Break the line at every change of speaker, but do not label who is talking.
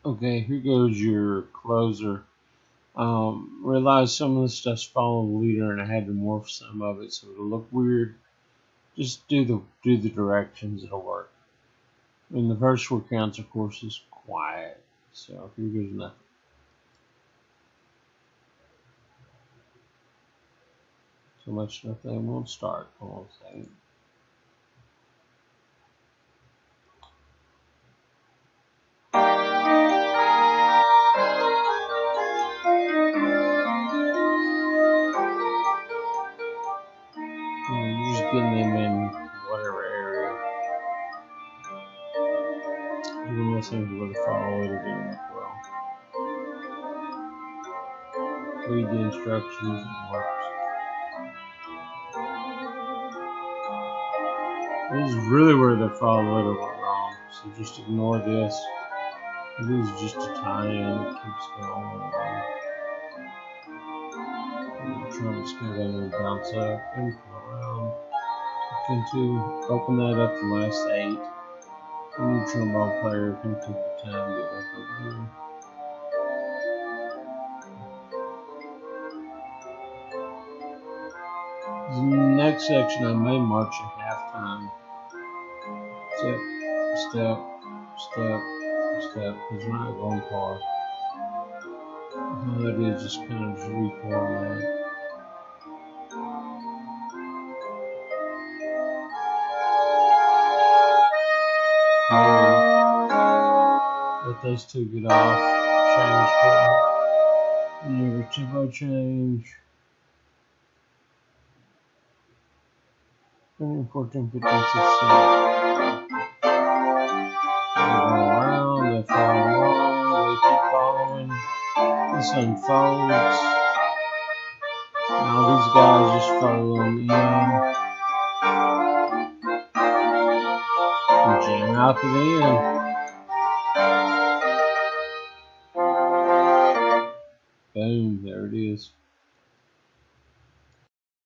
Okay, here goes your closer. Realized some of the stuff's following the leader, and I had to morph some of it so it'll look weird. Just do the directions; it'll work. And the first word counts, of course, is quiet. So here goes nothing. So much nothing won't start. Hold on a second. You're just getting them in whatever area. Even listening to the follow it didn't work well. Read the instructions, it works. This is really where the follow letter went wrong. So just ignore this. This is just a tie-in. It keeps going. Trump's going to bounce up and come around. Into open that up to last 8. The new trombone player can take the time to get back over here. The next section I may march at halftime. Step, step, step, step, because we're not going far. All that is just kind of just reform that. Let those two get off. Change for and your tempo change. 14, 15, 16. They go around, they follow along, they keep following. This unfolds. Now these guys just follow them in. And jam out to the end. Boom, there it is.